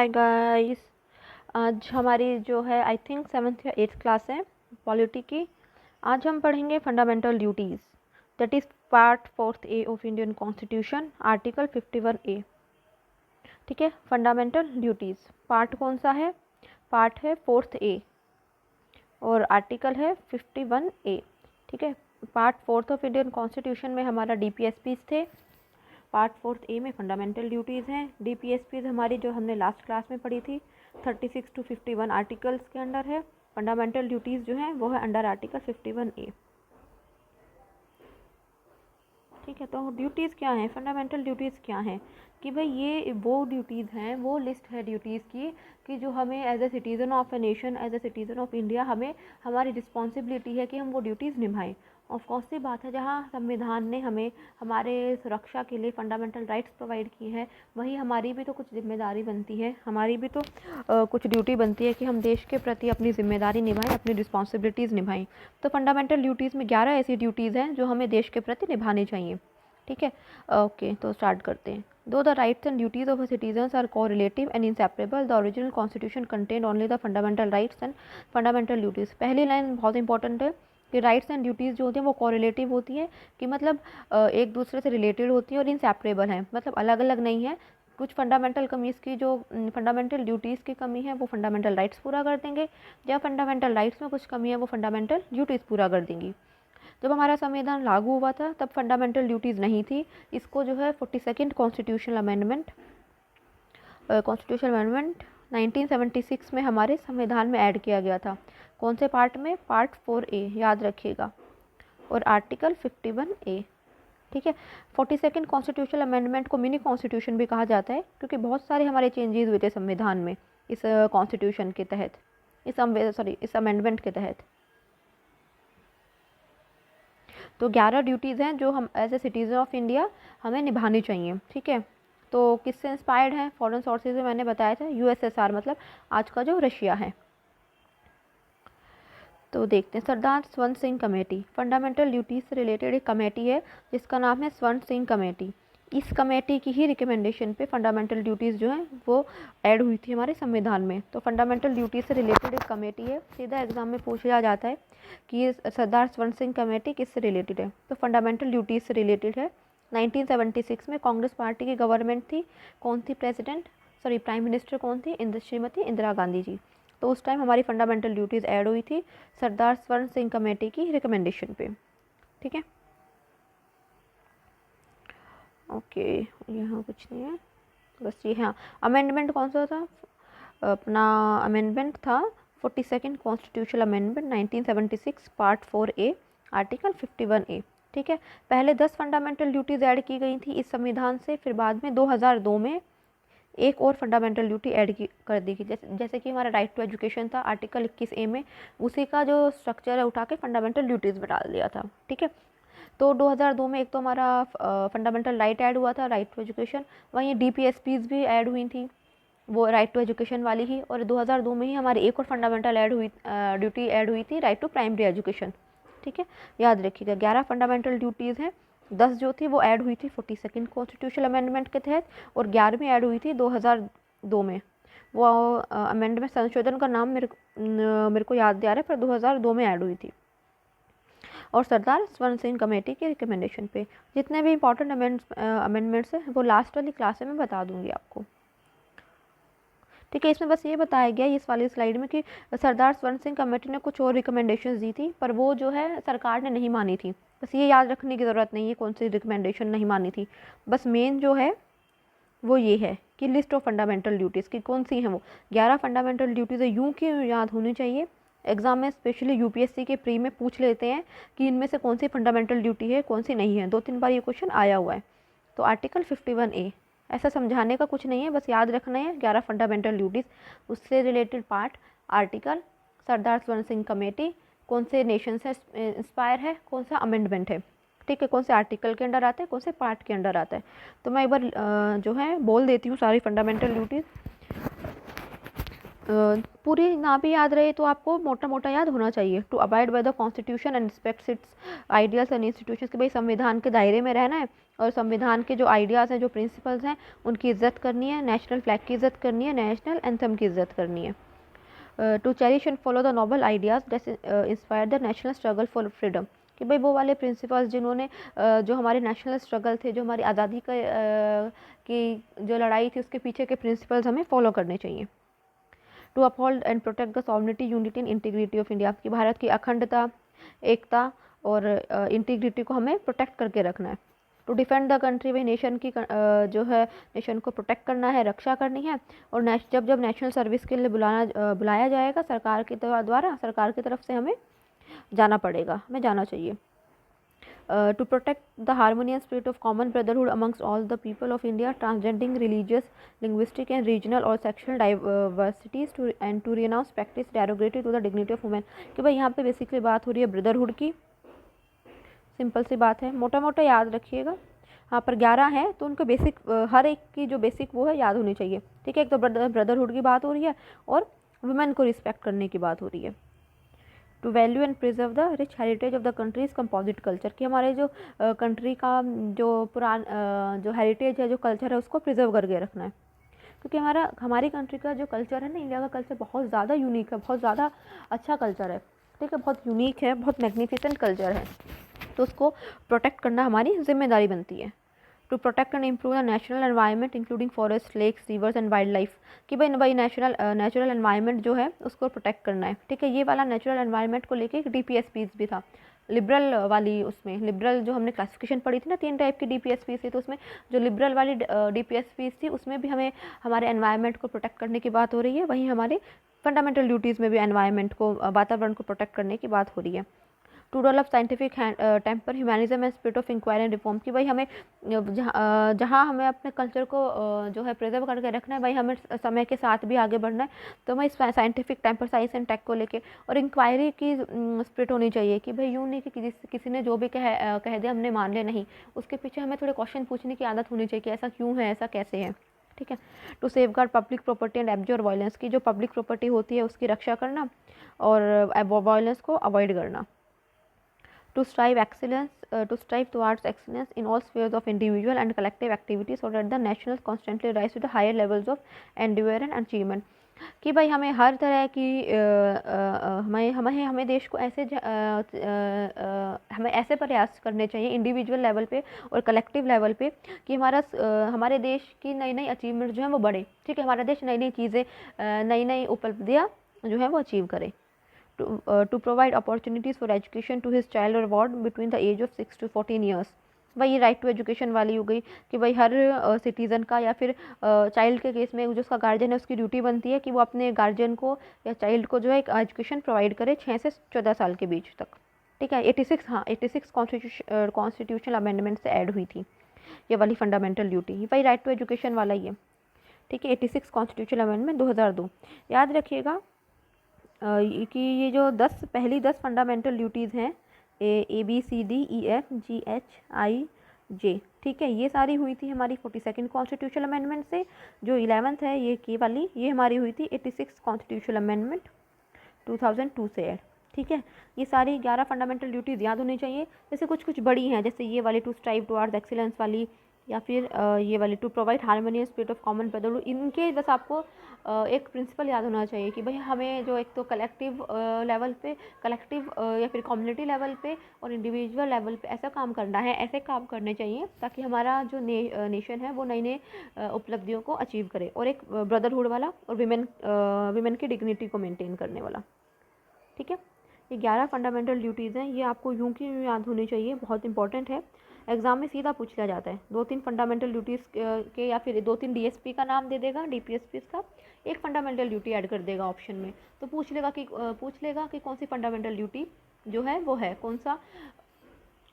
Hi guys. आज हमारी जो है आई थिंक 7th या 8th क्लास है पॉलिटी की। आज हम पढ़ेंगे fundamental duties, that is part 4th A of Indian constitution, article 51A। ठीक है, फंडामेंटल ड्यूटीज़ पार्ट कौन सा है? पार्ट है 4th ए और आर्टिकल है 51A। ठीक है, part 4th of Indian constitution में हमारा DPSPs थे, पार्ट 4th ए में फंडामेंटल ड्यूटीज़ हैं। DPSPs हमारी जो हमने लास्ट क्लास में पढ़ी थी 36 to 51 आर्टिकल्स के अंडर है। फंडामेंटल ड्यूटीज़ जो हैं वो है अंडर आर्टिकल 51A। ठीक है, तो ड्यूटीज़ क्या हैं, फंडामेंटल ड्यूटीज़ क्या हैं कि भाई ये वो ड्यूटीज़ हैं, वो लिस्ट है ड्यूटीज़ की कि जो हमें as a citizen of a nation, as a citizen of India हमें हमारी रिस्पॉन्सिबिलिटी है कि हम वो ड्यूटीज़ निभाएं। ऑफ कोर्स सी बात है, जहाँ संविधान ने हमें हमारे सुरक्षा के लिए फंडामेंटल राइट्स प्रोवाइड की है, वहीं हमारी भी तो कुछ जिम्मेदारी बनती है, हमारी भी तो कुछ ड्यूटी बनती है कि हम देश के प्रति अपनी जिम्मेदारी निभाएं, अपनी रिस्पॉन्सिबिलिटीज़ निभाएं। तो फंडामेंटल ड्यूटीज़ में 11 ऐसी ड्यूटीज़ हैं जो हमें देश के प्रति निभानी चाहिए। ठीक है, ओके, तो स्टार्ट करते हैं। Though the rights and duties of citizens are correlative and inseparable, the original constitution contain only the fundamental rights and fundamental duties. पहली लाइन बहुत इंपॉर्टेंट है कि राइट्स एंड ड्यूटीज़ जो होती हैं वो कोरिलेटिव होती हैं, कि मतलब एक दूसरे से रिलेटेड होती हैं, और इंसेपरेबल हैं, मतलब अलग अलग नहीं है। कुछ फंडामेंटल कमीज़ की जो फंडामेंटल ड्यूटीज़ की कमी है वो फंडामेंटल राइट्स पूरा कर देंगे, या फंडामेंटल राइट्स में कुछ कमी है वो फंडामेंटल ड्यूटीज़ पूरा कर देंगी। जब हमारा संविधान लागू हुआ था तब फंडामेंटल ड्यूटीज़ नहीं थी। इसको जो है 42nd कॉन्स्टिट्यूशनल अमेंडमेंट 1976 में हमारे संविधान में ऐड किया गया था। कौन से पार्ट में? पार्ट 4A, याद रखिएगा, और आर्टिकल 51A। ठीक है, 42nd कॉन्स्टिट्यूशनल अमेंडमेंट को मिनी कॉन्स्टिट्यूशन भी कहा जाता है, क्योंकि बहुत सारे हमारे चेंजेस हुए थे संविधान में इस कॉन्स्टिट्यूशन के तहत, इस अमेंडमेंट के तहत। तो 11 ड्यूटीज़ हैं जो हम as a citizen of India हमें निभानी चाहिए। ठीक है, तो किससे इंस्पायर्ड है? फॉरेन सोर्सेज में मैंने बताया था, USSR मतलब आज का जो रशिया है। तो देखते हैं, सरदार स्वर्ण सिंह कमेटी, फंडामेंटल ड्यूटीज़ से रिलेटेड एक कमेटी है जिसका नाम है स्वर्ण सिंह कमेटी। इस कमेटी की ही रिकमेंडेशन पे फंडामेंटल ड्यूटीज़ जो हैं वो ऐड हुई थी हमारे संविधान में। तो फंडामेंटल ड्यूटीज़ से रिलेटेड एक कमेटी है, सीधा एग्जाम में पूछा जाता है कि ये सरदार स्वर्ण सिंह कमेटी किससे रिलेटेड है, तो फंडामेंटल ड्यूटीज़ से रिलेटेड है। 1976 में कांग्रेस पार्टी की गवर्नमेंट थी। कौन थी प्राइम मिनिस्टर कौन थी? श्रीमती इंदिरा गांधी जी। तो उस टाइम हमारी फंडामेंटल ड्यूटीज़ ऐड हुई थी सरदार स्वर्ण सिंह कमेटी की रिकमेंडेशन पे। ठीक है, ओके, यहाँ कुछ नहीं है, बस ये। हाँ, अमेंडमेंट कौन सा था? अपना अमेंडमेंट था 42nd constitutional amendment 1976 part 4A article 51A। ठीक है, पहले 10 फंडामेंटल ड्यूटीज़ ऐड की गई थी इस संविधान से, फिर बाद में 2002 में एक और फंडामेंटल ड्यूटी ऐड कर दी गई, जैसे कि हमारा राइट टू एजुकेशन था आर्टिकल 21A में, उसी का जो स्ट्रक्चर है उठा के फंडामेंटल ड्यूटीज़ में डाल दिया था। ठीक है, तो 2002 में एक तो हमारा फंडामेंटल राइट ऐड हुआ था, राइट टू एजुकेशन, वहीं DPSPs भी ऐड हुई थी, वो राइट टू एजुकेशन वाली ही, और 2002 में ही हमारी एक और फंडामेंटल ड्यूटी ऐड हुई थी, राइट टू प्राइमरी एजुकेशन। ठीक है, याद रखिएगा 11 फंडामेंटल ड्यूटीज़ हैं, 10 जो थी वो ऐड हुई थी 42nd कॉन्स्टिट्यूशनल अमेंडमेंट के तहत, और 11वीं ऐड हुई थी 2002 में। वो अमेंडमेंट संशोधन का नाम मेरे को याद आ रहा है, पर 2002 में ऐड हुई थी, और सरदार स्वर्ण सिंह कमेटी की रिकमेंडेशन पे। जितने भी इंपॉर्टेंट अमेंडमेंट्स हैं वो लास्ट वाली क्लास में मैं बता दूंगी आपको। ठीक है, इसमें बस ये बताया गया इस वाली स्लाइड में कि सरदार स्वर्ण सिंह कमेटी ने कुछ और रिकमेंडेशंस दी थी, पर वो जो है सरकार ने नहीं मानी थी। बस ये याद रखने की ज़रूरत नहीं है कौन सी रिकमेंडेशन नहीं मानी थी, बस मेन जो है वो ये है कि लिस्ट ऑफ फंडामेंटल ड्यूटीज़ की कौन सी हैं, वो 11 फंडामेंटल ड्यूटीज़ यूँ की याद होनी चाहिए। एग्जाम में स्पेशली UPSC के प्री में पूछ लेते हैं कि इनमें से कौन सी फंडामेंटल ड्यूटी है, कौन सी नहीं है, 2-3 बार ये क्वेश्चन आया हुआ है। तो आर्टिकल 51A, ऐसा समझाने का कुछ नहीं है, बस याद रखना है 11 फंडामेंटल ड्यूटीज़, उससे रिलेटेड पार्ट, आर्टिकल, सरदार स्वर्ण सिंह कमेटी, कौन से नेशन से इंस्पायर है, कौन सा अमेंडमेंट है। ठीक है, कौन से आर्टिकल के अंडर आता है, कौन से पार्ट के अंडर आता है। तो मैं एक बार जो है बोल देती हूँ सारी फंडामेंटल ड्यूटीज़। पूरी ना भी याद रहे तो आपको मोटा मोटा याद होना चाहिए। To abide by the constitution and respects its ideals and institutions, कि भाई संविधान के दायरे में रहना है और संविधान के जो आइडियाज़ हैं, जो प्रिंसिपल्स हैं, उनकी इज़्ज़त करनी है, नेशनल फ्लैग की इज़्ज़त करनी है, नेशनल एंथम की इज़्ज़त करनी है। To cherish and follow the noble ideas that inspire the national struggle for freedom, कि भाई वो वाले प्रिंसिपल्स जिन्होंने जो हमारे नेशनल स्ट्रगल थे, जो हमारी आज़ादी की जो लड़ाई थी, उसके पीछे के प्रिंसिपल्स हमें फॉलो करने चाहिए। To uphold and protect the sovereignty, unity and integrity of India, कि भारत की अखंडता, एकता और इंटीग्रिटी को हमें प्रोटेक्ट करके रखना है। टू डिफेंड द कंट्री, भाई नेशन की जो है नेशन को प्रोटेक्ट करना है, रक्षा करनी है। और जब जब नेशनल सर्विस के लिए बुलाया जाएगा सरकार के द्वारा, सरकार की तरफ से हमें जाना पड़ेगा, हमें जाना चाहिए। To protect the harmonious spirit of common brotherhood amongst all the people of India, transcending religious, linguistic and regional or sexual diversities, and to renounce practice derogatory to the dignity of women, कि भाई यहाँ पे basically बात हो रही है brotherhood की। Simple सी बात है, मोटा मोटा याद रखिएगा। यहाँ पर 11 हैं तो उनको बेसिक, हर एक की जो बेसिक वो है याद होनी चाहिए, ठीक है। एक तो ब्रदरहुड की बात हो रही है और वुमेन को रिस्पेक्ट करने की बात हो रही है। To value and preserve the rich heritage of the country's composite culture, कि हमारे जो कंट्री का जो जो हेरिटेज है, जो कल्चर है, उसको प्रिजर्व करके रखना है। क्योंकि हमारी कंट्री का जो कल्चर है ना, इंडिया का कल्चर बहुत ज़्यादा यूनिक है, बहुत ज़्यादा अच्छा कल्चर है, ठीक है, बहुत यूनिक है, बहुत मैग्निफिसेंट कल्चर है। तो उसको प्रोटेक्ट करना हमारी जिम्मेदारी बनती है। To protect and improve the natural environment including forest, lakes, rivers and wild life, कि भाई नेचुरल एनवायरनमेंट जो है उसको प्रोटेक्ट करना है, ठीक है। ये वाला नेचुरल एनवायरनमेंट को लेके एक DPSPs भी था, लिबरल वाली, उसमें लिबरल जो हमने क्लासिफिकेशन पढ़ी थी ना, 3 टाइप की DPSPs थी, तो उसमें जो लिबरल वाली DPSPs थी उसमें भी हमें हमारे एनवायरनमेंट को प्रोटेक्ट करने की बात हो रही है। वहीं हमारे फंडामेंटल ड्यूटीज़ में भी एनवायरनमेंट को, वातावरण को प्रोटेक्ट करने की बात हो रही है। To develop scientific temper, humanism and spirit of inquiry and reform, कि भाई हमें जहाँ हमें अपने कल्चर को जो है प्रिजर्व करके रखना है, भाई हमें समय के साथ भी आगे बढ़ना है, तो हमें scientific temper, science and tech को लेके और इंक्वायरी की स्पिरिट होनी चाहिए, कि भाई यूँ नहीं कि किसी ने जो भी कह दिया हमने मान लिया, नहीं, उसके पीछे हमें थोड़े क्वेश्चन पूछने की आदत होनी चाहिए कि ऐसा क्यों है, ऐसा कैसे है, ठीक है। To safeguard public property and abjure violence, की जो पब्लिक प्रॉपर्टी होती है उसकी रक्षा करना और वायलेंस को अवॉइड करना। To strive towards excellence in all spheres of individual and collective activities, so that the nations constantly rise to the higher levels of endurance and achievement, कि भाई हमें हर तरह की हमें देश को ऐसे हमें ऐसे प्रयास करने चाहिए इंडिविजुअल लेवल पे और कलेक्टिव लेवल पे, कि हमारे देश की नई नई अचीवमेंट जो है वो बढ़े, ठीक है। हमारा देश नई नई चीज़ें, नई नई उपलब्धियाँ जो है वो अचीव करे। To provide opportunities for education to his child or ward between the age of 6 to 14 years, भाई ये राइट टू एजुकेशन वाली हो गई, कि भाई हर सिटीज़न का या फिर चाइल्ड के केस में जो उसका गार्जियन है उसकी ड्यूटी बनती है कि वो अपने गार्जियन को या चाइल्ड को जो है एक एजुकेशन प्रोवाइड करे 6 से 14 साल के बीच तक, ठीक है। 86 कॉन्स्टिट्यूशनल अमेंडमेंट से ऐड हुई थी ये वाली फंडामेंटल ड्यूटी, भाई राइट टू एजुकेशन वाला ही है, ठीक है। 86 कॉन्स्टिट्यूशनल अमेंडमेंट 2002, याद रखिएगा कि ये जो 10 फंडामेंटल ड्यूटीज़ हैं, ABCDEFGHIJ, ठीक है, ये सारी हुई थी हमारी 42nd कॉन्स्टिट्यूशनल अमेंडमेंट से। जो 11th है ये की वाली, ये हमारी हुई थी 86 कॉन्स्टिट्यूशनल अमेंडमेंट 2002 से ऐड, ठीक है। ये सारी 11 फंडामेंटल ड्यूटीज़ याद होनी चाहिए। जैसे कुछ बड़ी हैं, जैसे ये वाली टू स्ट्राइव टुवर्ड्स एक्सीलेंस वाली, या फिर ये वाली to provide harmonious spirit of common brotherhood, इनके बस आपको एक प्रिंसिपल याद होना चाहिए कि भाई हमें जो एक तो कलेक्टिव लेवल पे, या फिर कम्युनिटी लेवल पे और इंडिविजुअल लेवल पे ऐसा काम करना है, ऐसे काम करने चाहिए ताकि हमारा जो नेशन है वो नई नई उपलब्धियों को अचीव करे, और एक ब्रदरहुड वाला और विमेन की डिग्निटी को मेंटेन करने वाला, ठीक है। ये 11 फंडामेंटल ड्यूटीज़ हैं, ये आपको यूँ की याद होनी चाहिए, बहुत इंपॉर्टेंट है। एग्जाम में सीधा पूछ लिया जाता है, 2-3 फंडामेंटल ड्यूटीज़ के या फिर 2-3 DSP का नाम दे देगा, DPSPs का, एक फंडामेंटल ड्यूटी ऐड कर देगा ऑप्शन में, तो पूछ लेगा कि कौन सी फंडामेंटल ड्यूटी जो है वो है, कौन सा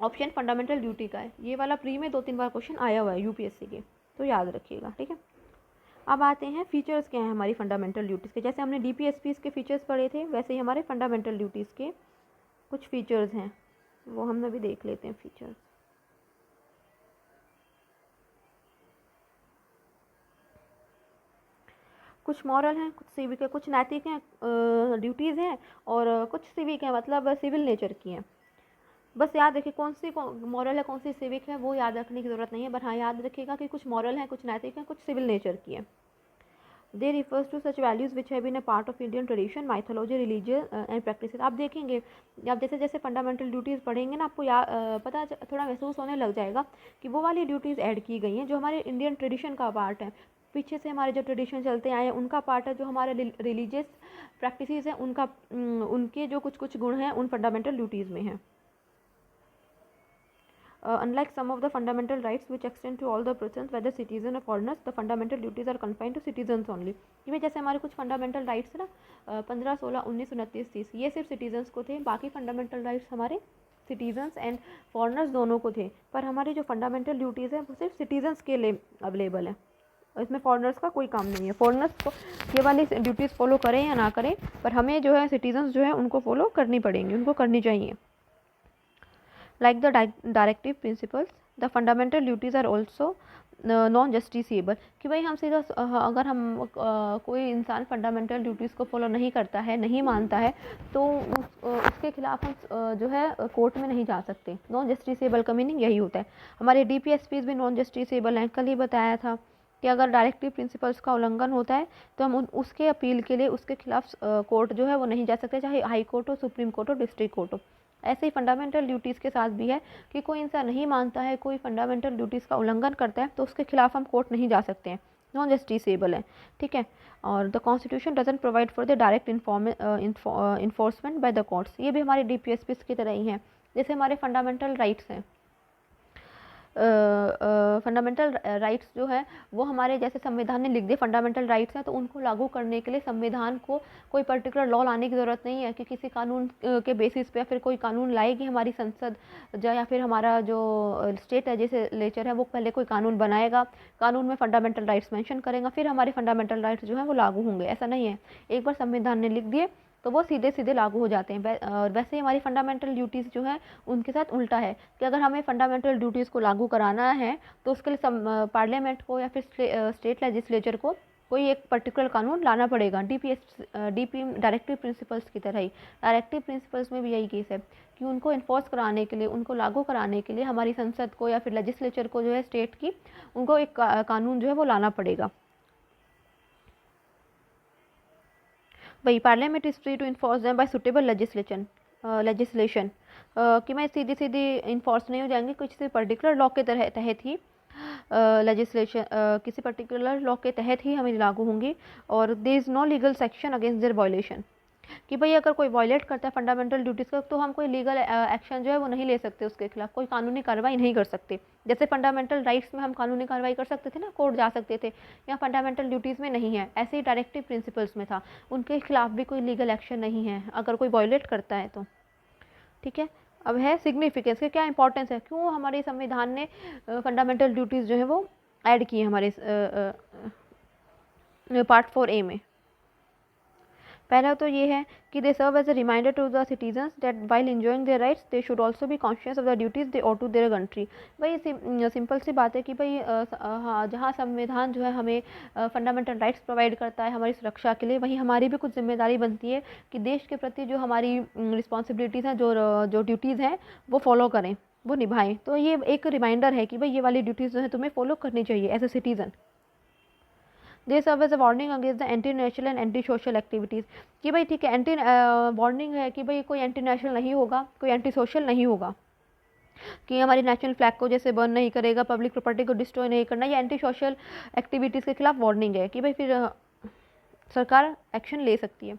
ऑप्शन फंडामेंटल ड्यूटी का है। ये वाला प्री में 2-3 बार क्वेश्चन आया हुआ है UPSC के, तो याद रखिएगा, ठीक है। अब आते हैं फीचर्स क्या हैं हमारी फंडामेंटल ड्यूटीज़ के। जैसे हमने DPSPs के फीचर्स पढ़े थे, वैसे ही हमारे फंडामेंटल ड्यूटीज़ के कुछ फीचर्स हैं, वो हम अभी देख लेते हैं फीचर्स। कुछ मॉरल हैं, कुछ सिविक है, कुछ नैतिक हैं ड्यूटीज़ हैं, और कुछ सिविक हैं, मतलब सिविल नेचर की हैं। बस याद रखिए कौन सी मॉरल है कौन सी सिविक है वो याद रखने की ज़रूरत नहीं है, बट हाँ याद रखिएगा कि कुछ मॉरल है, कुछ नैतिक है, कुछ सिविल नेचर की है। They refers to such values which have been a part of Indian tradition, mythology, religious and practices. आप देखेंगे, आप जैसे जैसे फंडामेंटल ड्यूटीज़ पढ़ेंगे ना, आपको पता थोड़ा महसूस होने लग जाएगा कि वो वाली ड्यूटीज़ ऐड की गई हैं जो हमारे इंडियन ट्रेडिशन का पार्ट है, पीछे से हमारे जो ट्रेडिशन चलते आए हैं उनका पार्ट है, जो हमारे रिलीजियस प्रैक्टिसेस हैं उनका उनके जो कुछ कुछ गुण हैं उन फंडामेंटल ड्यूटीज़ में हैं। Unlike some of the fundamental rights which extend to all the persons whether citizen or foreigners, the fundamental duties are confined to citizens only। कि भाई जैसे हमारे कुछ फंडामेंटल राइट्स है ना 15, 16, 19, 29, 30, ये सिर्फ सिटीजन्स को थे, बाकी फंडामेंटल राइट्स हमारे सिटीजन्स एंड फॉरनर्स दोनों को थे, पर हमारी जो फंडामेंटल ड्यूटीज़ है वो सिर्फ सिटीजन्स के लिए अवेलेबल है, इसमें फॉरनर्स का कोई काम नहीं है। फॉरनर्स को ये वाली ड्यूटीज़ फॉलो करें या ना करें, पर हमें जो है सिटीजन्स जो है उनको फॉलो करनी पड़ेंगी, उनको करनी चाहिए। Like the directive principles, the fundamental duties are also non justiciable. कि भाई हम सीधा अगर हम कोई इंसान फंडामेंटल ड्यूटीज़ को फॉलो नहीं करता है, नहीं मानता है, तो उसके खिलाफ हम जो है कोर्ट में नहीं जा सकते। नॉन जस्टिसेबल का मीनिंग यही होता है। हमारे DPSPs भी नॉन जस्टिसेबल हैं, कल ही बताया था कि अगर डायरेक्टिव प्रिंसिपल्स का उल्लंघन होता है तो हम उसके अपील के लिए उसके खिलाफ कोर्ट जो है वो नहीं जा सकते, चाहे हाई कोर्ट हो, सुप्रीम कोर्ट हो, डिस्ट्रिक्ट कोर्ट हो। ऐसे ही फंडामेंटल ड्यूटीज़ के साथ भी है कि कोई इंसान नहीं मानता है, कोई फंडामेंटल ड्यूटीज़ का उल्लंघन करता है तो उसके खिलाफ हम कोर्ट नहीं जा सकते हैं, नॉन जस्टिसेबल है, ठीक है। और the constitution doesn't provide for the direct enforcement by the courts. ये भी हमारे DPSPs की तरह ही हैं, जैसे हमारे फंडामेंटल राइट्स हैं। फंडामेंटल राइट्स जो है वो हमारे जैसे संविधान ने लिख दिए फंडामेंटल राइट्स हैं, तो उनको लागू करने के लिए संविधान को कोई पर्टिकुलर लॉ लाने की ज़रूरत नहीं है कि किसी कानून के बेसिस पे या फिर कोई कानून लाएगी हमारी संसद या फिर हमारा जो स्टेट लेजिस्लेचर है वो पहले कोई कानून बनाएगा, कानून में फंडामेंटल राइट्स मेंशन करेगा, फिर हमारे फंडामेंटल राइट्स जो हैं वो लागू होंगे। ऐसा नहीं है, एक बार संविधान ने लिख दिए तो वो सीधे सीधे लागू हो जाते हैं। और वैसे ही हमारी फंडामेंटल ड्यूटीज़ जो है उनके साथ उल्टा है कि अगर हमें फंडामेंटल ड्यूटीज़ को लागू कराना है तो उसके लिए पार्लियामेंट को या फिर स्टेट लेजिस्लेचर को कोई एक पर्टिकुलर कानून लाना पड़ेगा। डायरेक्टिव प्रिंसिपल्स की तरह ही डायरेक्टिव प्रिंसिपल्स में भी यही केस है कि उनको इन्फोर्स कराने के लिए, उनको लागू कराने के लिए हमारी संसद को या फिर लेजिस्लेचर को जो है स्टेट की, उनको एक कानून जो है वो लाना पड़ेगा। वही parliament is free to enforce them by suitable legislation कि मैं सीधी सीधी इन्फोर्स नहीं हो जाएंगे, किसी पर्टिकुलर लॉ के तहत ही लेजिस्लेशन किसी पर्टिकुलर लॉ के तहत ही हमें लागू होंगी। और there is no legal section against their violation कि भाई अगर कोई वायलेट करता है फंडामेंटल ड्यूटीज़ का तो हम कोई लीगल एक्शन जो है वो नहीं ले सकते, उसके खिलाफ कोई कानूनी कार्रवाई नहीं कर सकते। जैसे फंडामेंटल राइट्स में हम कानूनी कार्रवाई कर सकते थे ना, कोर्ट जा सकते थे, या फंडामेंटल ड्यूटीज़ में नहीं है। ऐसे ही डायरेक्टिव प्रिंसिपल्स में था, उनके खिलाफ भी कोई लीगल एक्शन नहीं है अगर कोई वायलेट करता है तो, ठीक है। अब है सिग्निफिकेंस के क्या इंपॉर्टेंस है, क्यों हमारे संविधान ने फंडामेंटल ड्यूटीज़ जो है वो ऐड की है हमारे पार्ट 4A में। पहला तो ये है कि they serve as a reminder to the citizens that while enjoying their rights they should also be conscious of the duties they owe to their country. भाई सिंपल सी बात है कि भाई हाँ, जहाँ संविधान जो है हमें फंडामेंटल राइट्स प्रोवाइड करता है हमारी सुरक्षा के लिए, वहीं हमारी भी कुछ जिम्मेदारी बनती है कि देश के प्रति जो हमारी रिस्पॉन्सिबिलिटीज़ हैं, जो ड्यूटीज़ हैं वो फॉलो करें, वो निभाएं। तो ये एक रिमाइंडर है कि भाई ये वाली ड्यूटीज़ जो है तुम्हें फॉलो करनी चाहिए as a citizen. They serve as a warning against the anti national and anti social activities कि भाई ठीक है, एंटी वार्निंग है कि भाई कोई एंटी नेशनल नहीं होगा, कोई एंटी सोशल नहीं होगा, कि हमारी नेशनल फ्लैग को जैसे बर्न नहीं करेगा, पब्लिक प्रॉपर्टी को डिस्ट्रॉय नहीं करना, या एंटी सोशल एक्टिविटीज़ के खिलाफ वार्निंग है कि भाई फिर सरकार एक्शन ले सकती है।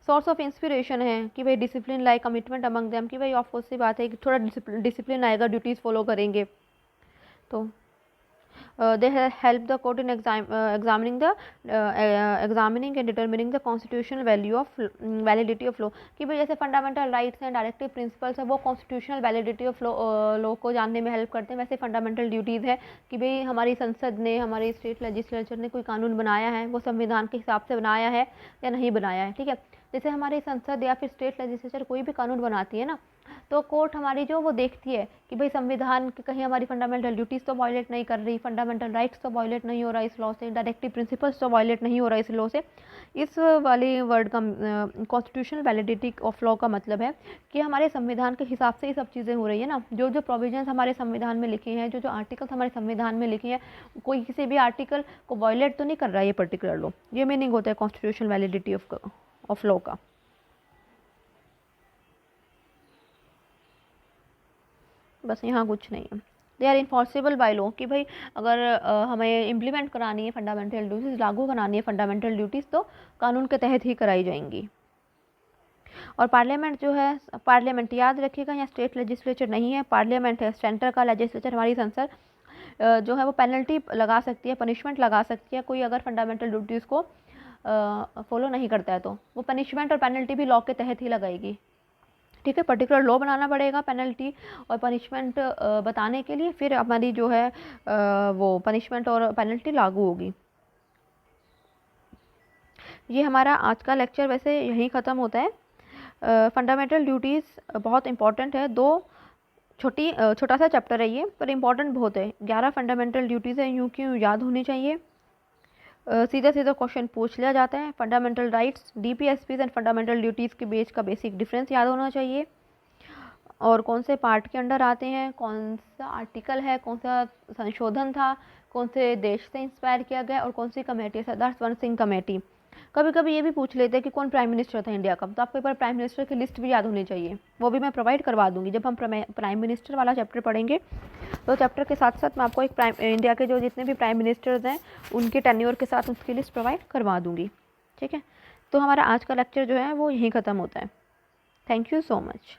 सोर्स ऑफ इंस्पिरेशन है कि भाई discipline like commitment among them कि भाई ऑफकोर्स सी बात है कि थोड़ा डिसिप्लिन आएगा, ड्यूटीज़ फॉलो करेंगे तो they help the court in examining and determining the constitutional validity of law कि भाई जैसे फंडामेंटल राइट्स हैं, डायरेक्टिव प्रिंसिपल्स है, वो कॉन्स्टिट्यूशनल वैलिडिटी ऑफ लॉ को जानने में हेल्प करते हैं। वैसे फंडामेंटल ड्यूटीज़ है कि भाई हमारी संसद ने, हमारी स्टेट लेजिस्लेचर ने कोई कानून बनाया है, वो संविधान के हिसाब से बनाया है या नहीं बनाया है, ठीक है। जैसे हमारी संसद या फिर स्टेट लेजिस्लेचर कोई भी कानून बनाती है ना, तो कोर्ट हमारी जो वो देखती है कि भाई संविधान की कहीं हमारी फंडामेंटल ड्यूटीज़ तो वायलेट नहीं कर रही, फंडामेंटल राइट्स तो वायलेट नहीं हो रहा इस लॉ से, डायरेक्टिव प्रिंसिपल्स तो वायलेट नहीं हो रहा इस लॉ से। इस वाली वर्ड का कॉन्स्टिट्यूशनल वैलिडिटी ऑफ लॉ का मतलब है कि हमारे संविधान के हिसाब से ये सब चीज़ें हो रही है ना, जो जो प्रोविजंस हमारे संविधान में लिखे हैं, जो जो आर्टिकल्स हमारे संविधान में लिखे हैं, कोई किसी भी आर्टिकल को वायलेट तो नहीं कर रहा है ये पर्टिकुलर लॉ। ये मीनिंग होता है कॉन्स्टिट्यूशनल वैलिडिटी ऑफ लॉ का। बस यहाँ कुछ नहीं है। दे आर इन्फॉर्सेबल बाय लॉ, कि भाई अगर हमें इम्प्लीमेंट करानी है फंडामेंटल ड्यूटीज़, लागू करानी है फंडामेंटल ड्यूटीज़, तो कानून के तहत ही कराई जाएंगी। और पार्लियामेंट जो है, पार्लियामेंट याद रखिएगा यहाँ स्टेट लेजिस्लेचर नहीं है, पार्लियामेंट है सेंटर का लेजिस्लेचर। हमारी संसद जो है वो पेनल्टी लगा सकती है, पनिशमेंट लगा सकती है कोई अगर फंडामेंटल ड्यूटीज़ को फॉलो नहीं करता है, तो वो पनिशमेंट और पेनल्टी भी लॉ के तहत ही लगाएगी। ठीक है, पर्टिकुलर लॉ बनाना पड़ेगा पेनल्टी और पनिशमेंट बताने के लिए, फिर हमारी जो है वो पनिशमेंट और पेनल्टी लागू होगी। ये हमारा आज का लेक्चर वैसे यहीं ख़त्म होता है। फंडामेंटल ड्यूटीज़ बहुत इंपॉर्टेंट है, छोटा सा चैप्टर है ये, पर इम्पॉर्टेंट बहुत है। 11 फंडामेंटल ड्यूटीज़ है, यूँ क्यों याद होनी चाहिए। सीधा सीधा क्वेश्चन पूछ लिया जाता है। Fundamental rights, DPSPs and fundamental duties के बीच का बेसिक डिफरेंस याद होना चाहिए, और कौन से पार्ट के अंडर आते हैं, कौन सा आर्टिकल है, कौन सा संशोधन था, कौन से देश से इंस्पायर किया गया, और कौन सी कमेटी है, सरदार स्वर्ण सिंह कमेटी। कभी कभी ये भी पूछ लेते हैं कि कौन प्राइम मिनिस्टर था इंडिया का, तो आपको एक बार प्राइम मिनिस्टर की लिस्ट भी याद होनी चाहिए, वो भी मैं प्रोवाइड करवा दूंगी जब हम प्राइम मिनिस्टर वाला चैप्टर पढ़ेंगे। तो चैप्टर के साथ साथ मैं आपको एक इंडिया के जो जितने भी प्राइम मिनिस्टर्स हैं उनके टेन्योर के साथ उसकी लिस्ट प्रोवाइड करवा दूंगी। ठीक है, तो हमारा आज का लेक्चर जो है वो यहीं ख़त्म होता है। Thank you so much.